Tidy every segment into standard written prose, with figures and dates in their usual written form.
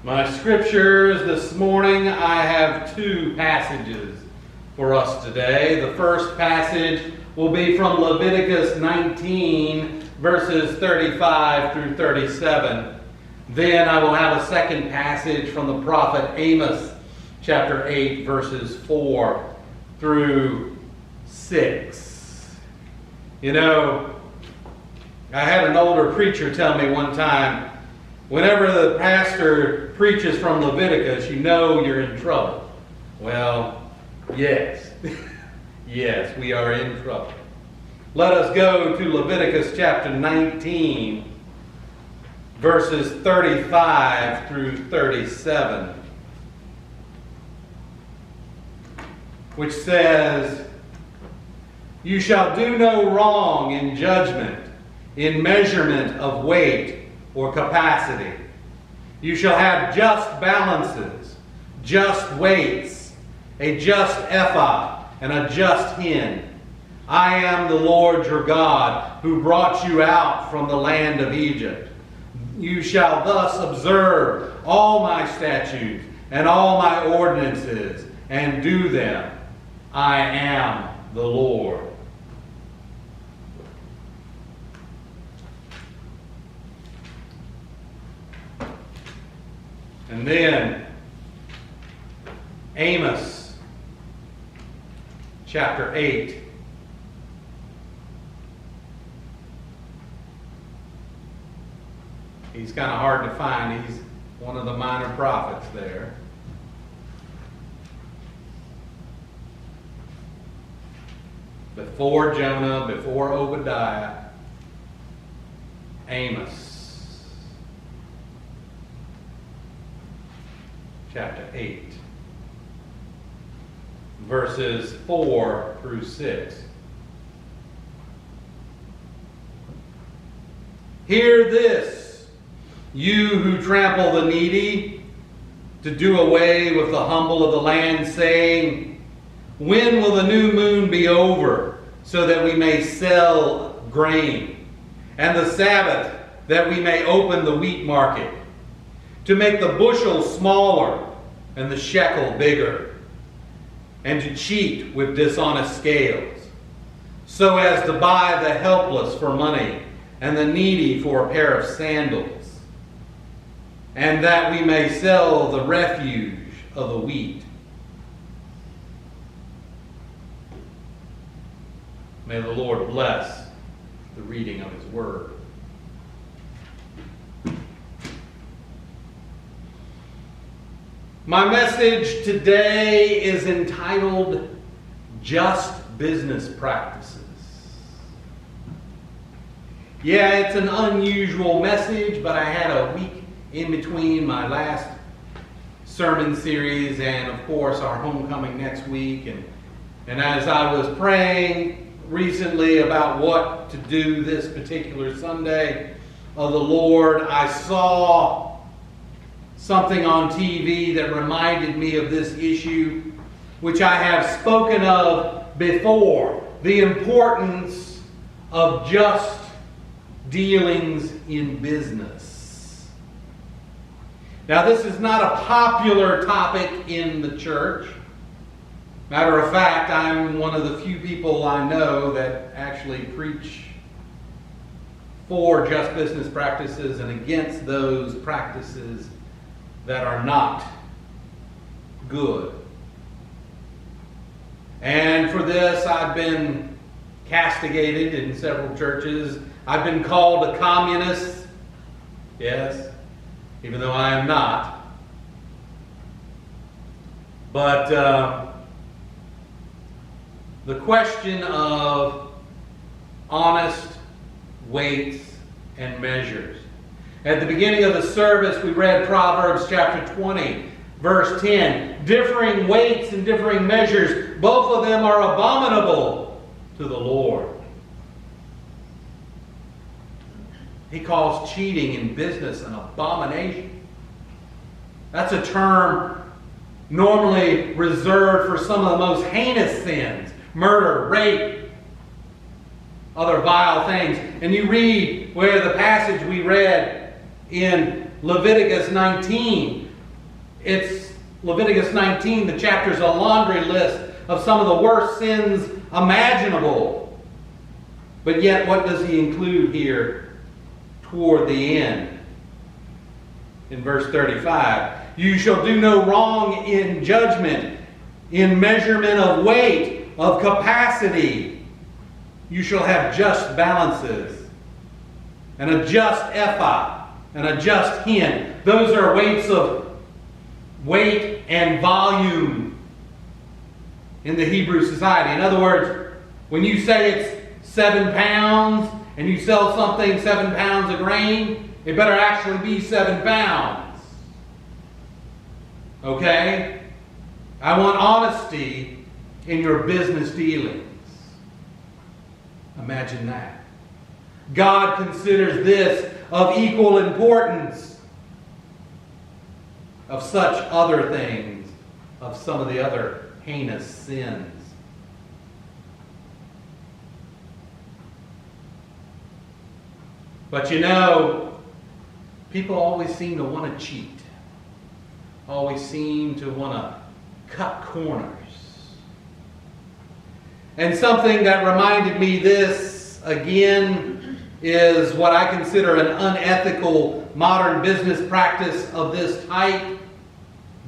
My scriptures this morning, I have two passages for us today. The first passage will be from Leviticus 19, verses 35 through 37. Then I will have a second passage from the prophet Amos, chapter 8, verses 4 through 6. You know, I had an older preacher tell me one time, whenever the pastor preaches from Leviticus, you know you're in trouble. Well, yes. Yes, we are in trouble. Let us go to Leviticus chapter 19, verses 35 through 37, which says, "You shall do no wrong in judgment, in measurement of weight or capacity. You shall have just balances, just weights, a just ephah, and a just hin. I am the Lord your God, who brought you out from the land of Egypt. You shall thus observe all my statutes and all my ordinances, and do them. I am the Lord." And then, Amos, chapter 8. He's kind of hard to find. He's one of the minor prophets there. Before Jonah, before Obadiah, Amos. Chapter 8, verses 4 through 6. "Hear this, you who trample the needy, to do away with the humble of the land, saying, when will the new moon be over, so that we may sell grain, and the Sabbath, that we may open the wheat market, to make the bushel smaller and the shekel bigger, and to cheat with dishonest scales, so as to buy the helpless for money and the needy for a pair of sandals, and that we may sell the refuge of the wheat." May the Lord bless the reading of his word. My message today is entitled, Just Business Practices. Yeah, it's an unusual message, but I had a week in between my last sermon series and, of course, our homecoming next week. And as I was praying recently about what to do this particular Sunday of the Lord, I saw something on TV that reminded me of this issue, which I have spoken of before, the importance of just dealings in business. Now, this is not a popular topic in the church. Matter of fact, I'm one of the few people I know that actually preach for just business practices and against those practices that are not good. And for this, I've been castigated in several churches. I've been called a communist. Yes, even though I am not. But the question of honest weights and measures. At the beginning of the service, we read Proverbs chapter 20, verse 10. "Differing weights and differing measures, both of them are abominable to the Lord." He calls cheating in business an abomination. That's a term normally reserved for some of the most heinous sins. Murder, rape, other vile things. And you read where the passage we read in Leviticus 19, It's Leviticus 19, the chapter's a laundry list of some of the worst sins imaginable. But yet, what does he include here toward the end? In verse 35, you shall do no wrong in judgment, in measurement of weight, of capacity. You shall have just balances, and a just ephah, and a just hin. Those are weights of weight and volume in the Hebrew society. In other words, when you say it's 7 pounds, and you sell something 7 pounds of grain, it better actually be 7 pounds. Okay? I want honesty in your business dealings. Imagine that. God considers this of equal importance of such other things, of some of the other heinous sins. But you know, people always seem to want to cheat. Always seem to want to cut corners. And something that reminded me this again is what I consider an unethical modern business practice of this type,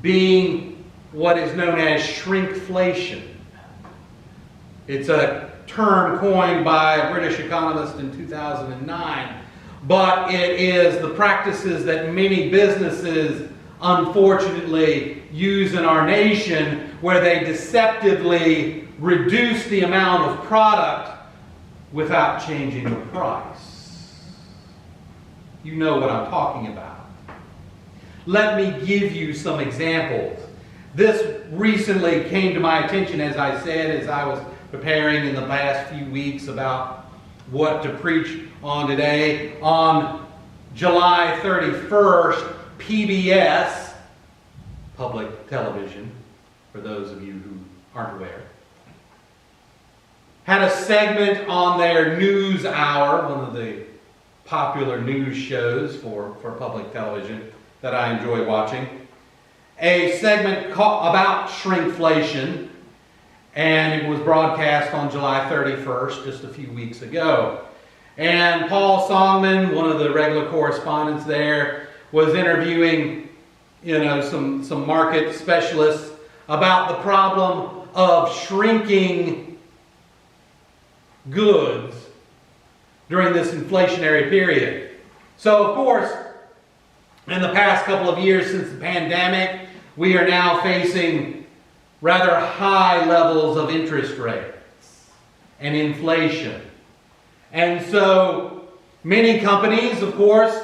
being what is known as shrinkflation. It's a term coined by a British economist in 2009, but it is the practices that many businesses unfortunately use in our nation, where they deceptively reduce the amount of product without changing the price. You know what I'm talking about. Let me give you some examples. This recently came to my attention, as I said, as I was preparing in the past few weeks about what to preach on today. On July 31st, PBS, public television, for those of you who aren't aware, had a segment on their news hour, one of the popular news shows for public television that I enjoy watching, a segment about shrinkflation, and it was broadcast on July 31st, just a few weeks ago. And Paul Songman, one of the regular correspondents there, was interviewing, some market specialists about the problem of shrinking goods during this inflationary period. So, of course, in the past couple of years since the pandemic, we are now facing rather high levels of interest rates and inflation. And so many companies, of course,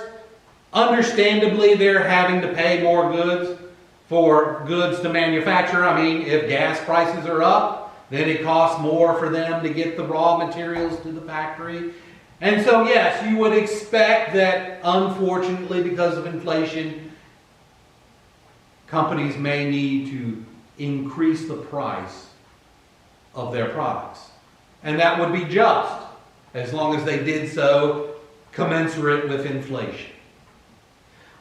understandably, they're having to pay more goods for goods to manufacture. I mean, if gas prices are up, then it costs more for them to get the raw materials to the factory. And so, yes, you would expect that, unfortunately, because of inflation, companies may need to increase the price of their products. And that would be just, as long as they did so commensurate with inflation.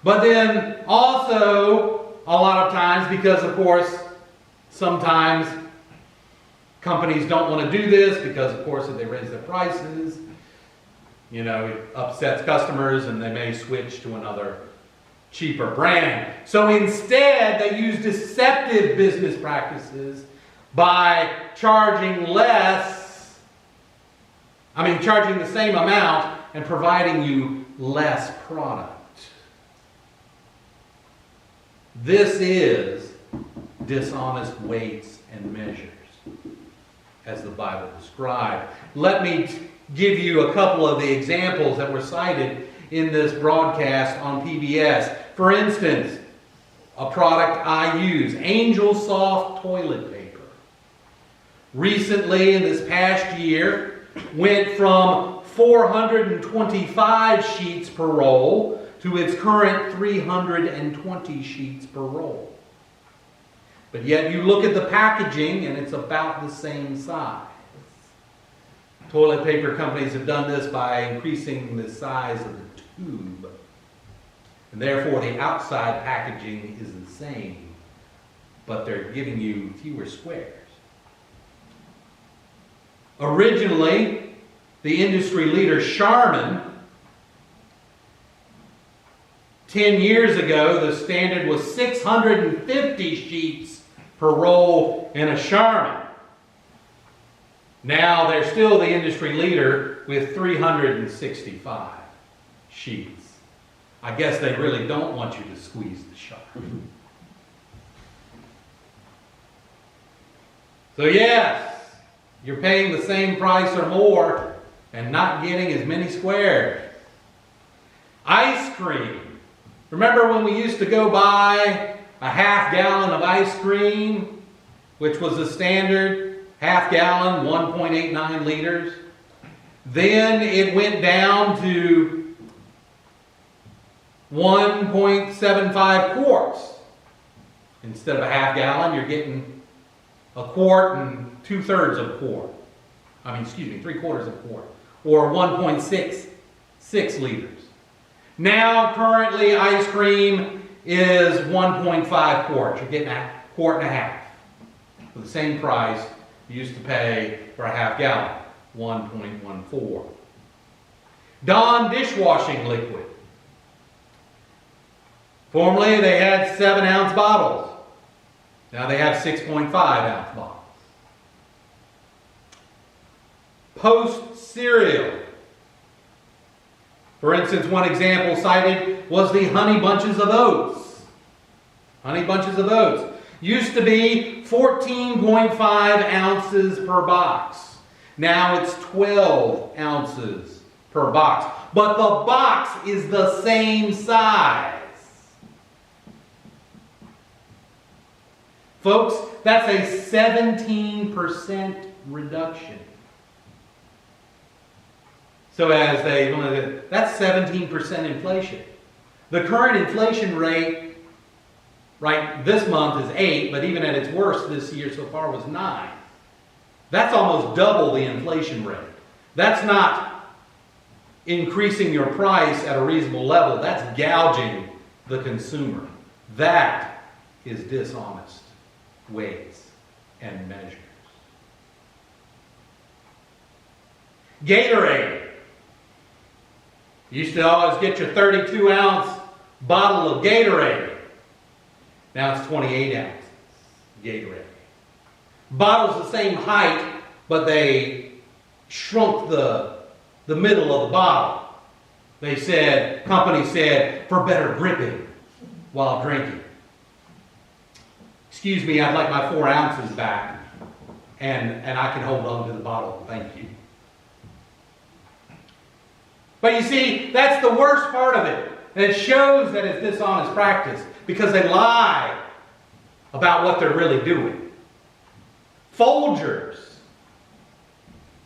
But then also, a lot of times, because of course, sometimes companies don't want to do this because, of course, if they raise their prices, it upsets customers and they may switch to another cheaper brand. So instead, they use deceptive business practices by charging charging the same amount and providing you less product. This is dishonest weights and measures, as the Bible described. Let me give you a couple of the examples that were cited in this broadcast on PBS. For instance, a product I use, Angel Soft toilet paper. Recently, in this past year, went from 425 sheets per roll to its current 320 sheets per roll. But yet you look at the packaging and it's about the same size. Toilet paper companies have done this by increasing the size of the tube. And therefore the outside packaging is the same. but they're giving you fewer squares. Originally, the industry leader Charmin, 10 years ago, the standard was 650 sheets per roll in a Charmin. Now they're still the industry leader with 365 sheets. I guess they really don't want you to squeeze the Charmin. So yes, you're paying the same price or more and not getting as many squares. Ice cream. Remember when we used to go buy a half gallon of ice cream, which was the standard, half gallon, 1.89 liters? Then it went down to 1.75 quarts. Instead of a half gallon, you're getting a quart and 2/3 of a quart. Three-quarters of a quart. Or 1.66 liters. Now, currently, ice cream is 1.5 quarts. You're getting a quart and a half. For the same price you used to pay for a half gallon, 1.14. Dawn dishwashing liquid. Formerly, they had 7-ounce bottles. Now they have 6.5-ounce bottles. Post cereal. For instance, one example cited was the Honey Bunches of Oats. Honey Bunches of Oats used to be 14.5 ounces per box. Now it's 12 ounces per box. But the box is the same size. Folks, that's a 17% reduction. So that's 17% inflation. The current inflation rate, right, this month is 8, but even at its worst this year so far was 9. That's almost double the inflation rate. That's not increasing your price at a reasonable level. That's gouging the consumer. That is dishonest weights and measures. Gatorade. You used to always get your 32-ounce bottle of Gatorade. Now it's 28 ounces Gatorade. Bottle's the same height, but they shrunk the middle of the bottle. Company said, for better gripping while drinking. Excuse me, I'd like my 4 ounces back, and I can hold on to the bottle. Thank you. But you see, that's the worst part of it. And it shows that it's dishonest practice because they lie about what they're really doing. Folgers.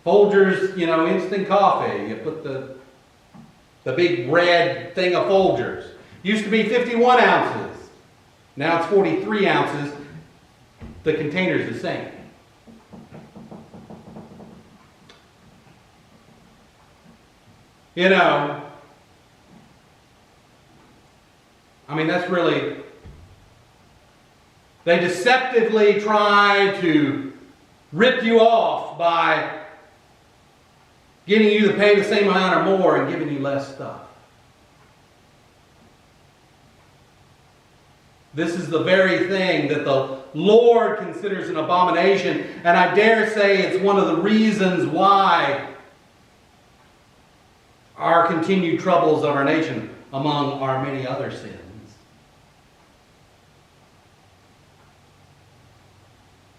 Folgers, instant coffee. You put the big red thing of Folgers. Used to be 51 ounces. Now it's 43 ounces. The container's the same. That's really... They deceptively try to rip you off by getting you to pay the same amount or more and giving you less stuff. This is the very thing that the Lord considers an abomination, and I dare say it's one of the reasons why our continued troubles of our nation, among our many other sins.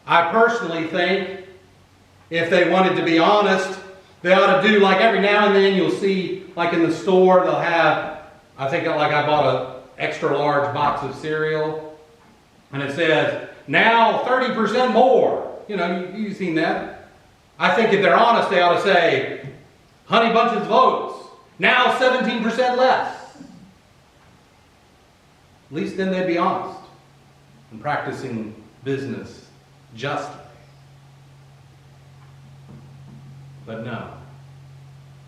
I personally think if they wanted to be honest, they ought to do, like every now and then you'll see, like in the store, they'll have, I bought an extra large box of cereal, and it says, now 30% more. You've seen that. I think if they're honest, they ought to say, Honey Bunches of Oats, now 17% less. At least then they'd be honest and practicing business justly. But no,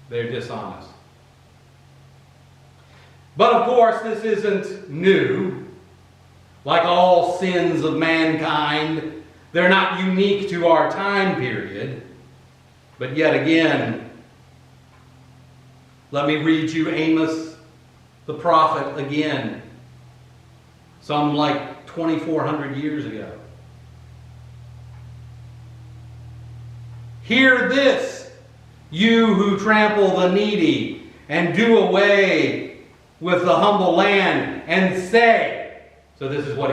they're dishonest. But of course, this isn't new. like all sins of mankind. They're not unique to our time period. But yet again, let me read you Amos the prophet again. Some like 2,400 years ago. Hear this, you who trample the needy and do away with the humble land, and say. So this is what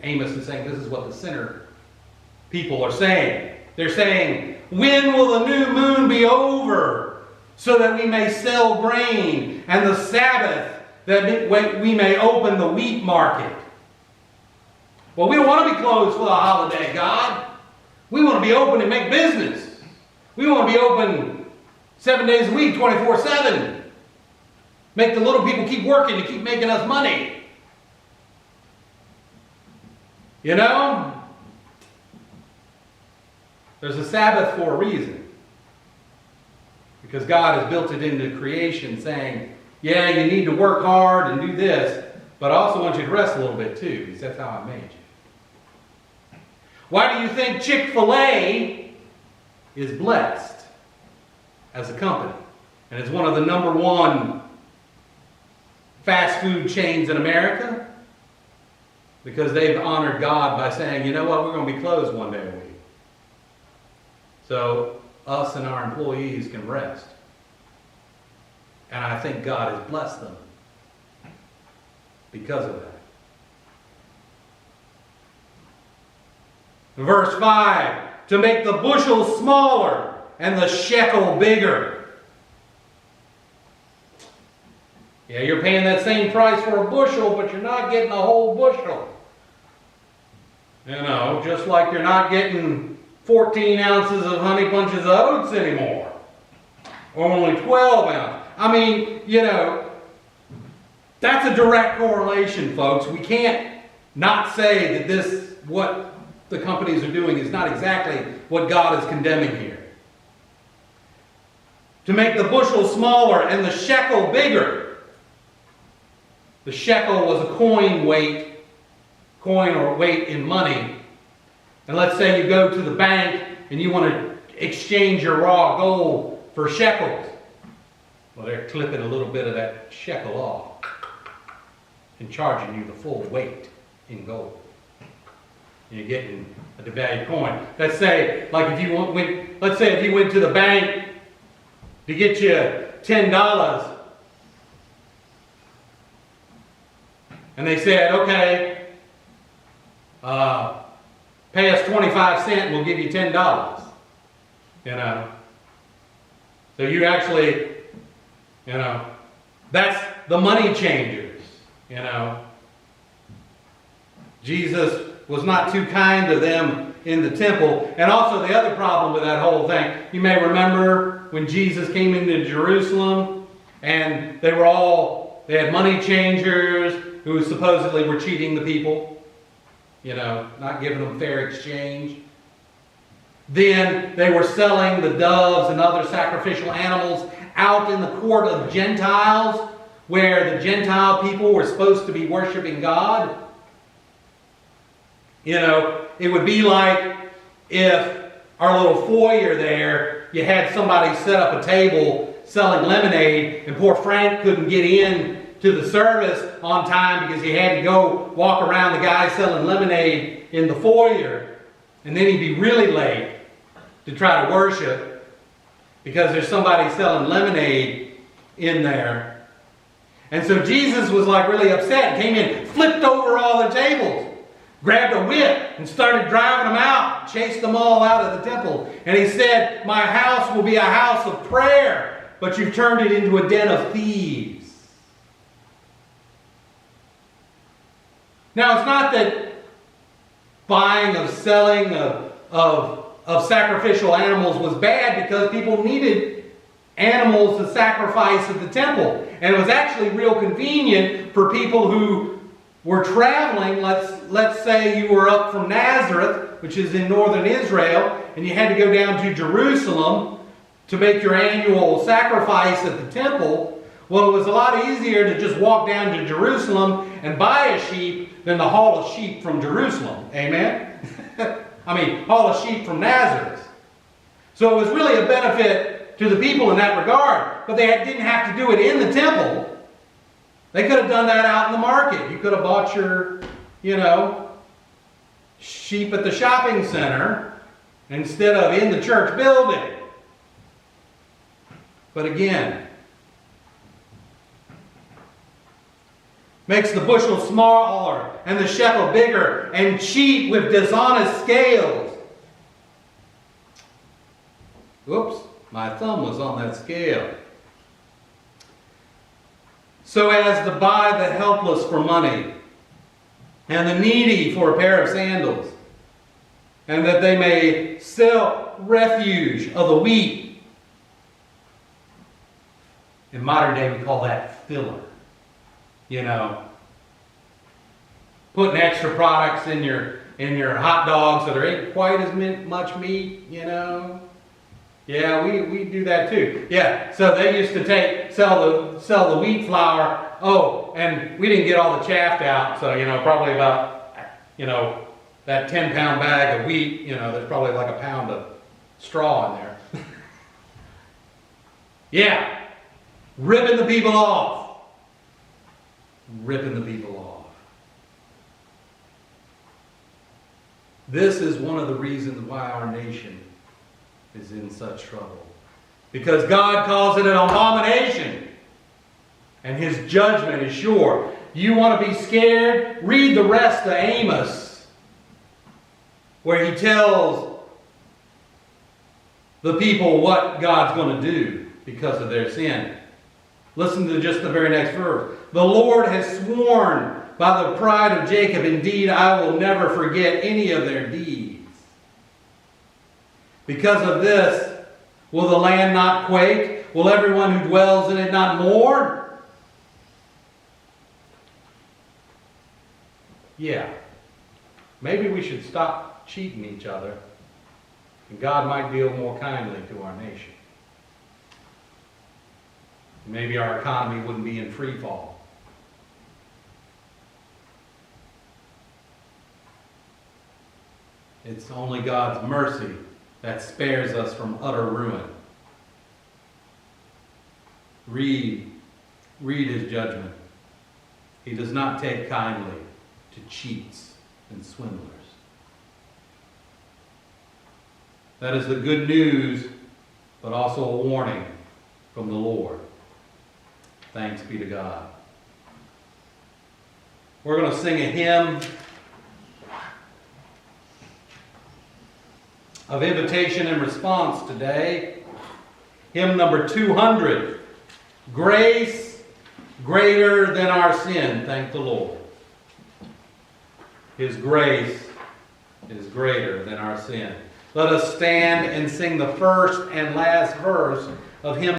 Amos is saying. This is what the sinner people are saying. They're saying, when will the new moon be over, so that we may sell grain, and the Sabbath, that we may open the wheat market? Well, we don't want to be closed for the holiday, God. We want to be open and make business. We want to be open 7 days a week, 24/7. Make the little people keep working to keep making us money. You know? There's a Sabbath for a reason. Because God has built it into creation saying, yeah, you need to work hard and do this, but I also want you to rest a little bit too, because that's how I made you. Why do you think Chick-fil-A is blessed as a company? And it's one of the #1 fast food chains in America? Because they've honored God by saying, you know what, we're going to be closed 1 day a week. So us and our employees can rest. And I think God has blessed them because of that. Verse 5, to make the bushel smaller and the shekel bigger. Yeah, you're paying that same price for a bushel, but you're not getting a whole bushel. You know, just like you're not getting 14 ounces of honey bunches of oats anymore. Or only 12 ounces. I mean, you know, that's a direct correlation, folks. We can't not say that this, what the companies are doing, is not exactly what God is condemning here. To make the bushel smaller and the shekel bigger. The shekel was a coin or weight in money. And let's say you go to the bank and you want to exchange your raw gold for shekels. Well, they're clipping a little bit of that shekel off and charging you the full weight in gold. And you're getting a devalued coin. Let's say, like if you went to the bank to get you $10, and they said, okay, pay us 25 cents, we'll give you $10. You know. So you actually, you know, that's the money changers, you know. Jesus was not too kind to them in the temple. And also the other problem with that whole thing, you may remember when Jesus came into Jerusalem and they had money changers who supposedly were cheating the people, you know, not giving them fair exchange. Then they were selling the doves and other sacrificial animals out in the court of Gentiles, where the Gentile people were supposed to be worshiping God. You know, it would be like if our little foyer there, you had somebody set up a table selling lemonade, and poor Frank couldn't get in to the service on time because he had to go walk around the guy selling lemonade in the foyer, and then he'd be really late to try to worship because there's somebody selling lemonade in there. And so Jesus was like really upset, came in, flipped over all the tables, grabbed a whip and started driving them out, chased them all out of the temple. And he said, my house will be a house of prayer, but you've turned it into a den of thieves. Now, it's not that buying or selling of sacrificial animals was bad, because people needed animals to sacrifice at the temple. And it was actually real convenient for people who were traveling. Let's say you were up from Nazareth, which is in northern Israel, and you had to go down to Jerusalem to make your annual sacrifice at the temple. Well, it was a lot easier to just walk down to Jerusalem and buy a sheep than to haul a sheep from Jerusalem. Amen? Haul a sheep from Nazareth. So it was really a benefit to the people in that regard. But they didn't have to do it in the temple. They could have done that out in the market. You could have bought your, sheep at the shopping center instead of in the church building. But again, makes the bushel smaller and the shekel bigger, and cheat with dishonest scales. Whoops, my thumb was on that scale. So as to buy the helpless for money, and the needy for a pair of sandals, and that they may sell refuse of the wheat. In modern day, we call that filler. Putting extra products in your hot dogs so there ain't quite as much meat, Yeah, we do that too. Yeah, so they used to sell the wheat flour. Oh, and we didn't get all the chaff out, so probably about that 10-pound bag of wheat, there's probably like a pound of straw in there. Yeah, ripping the people off. Ripping the people off. This is one of the reasons why our nation is in such trouble. Because God calls it an abomination. And His judgment is sure. You want to be scared? Read the rest of Amos, where he tells the people what God's going to do because of their sin. Listen to just the very next verse. The Lord has sworn by the pride of Jacob, indeed, I will never forget any of their deeds. Because of this, will the land not quake? Will everyone who dwells in it not mourn? Yeah. Maybe we should stop cheating each other, and God might deal more kindly to our nation. Maybe our economy wouldn't be in free fall. It's only God's mercy that spares us from utter ruin. Read His judgment. He does not take kindly to cheats and swindlers. That is the good news, but also a warning from the Lord. Thanks be to God. We're going to sing a hymn of invitation and response today. Hymn number 200. Grace greater than our sin. Thank the Lord. His grace is greater than our sin. Let us stand and sing the first and last verse of hymn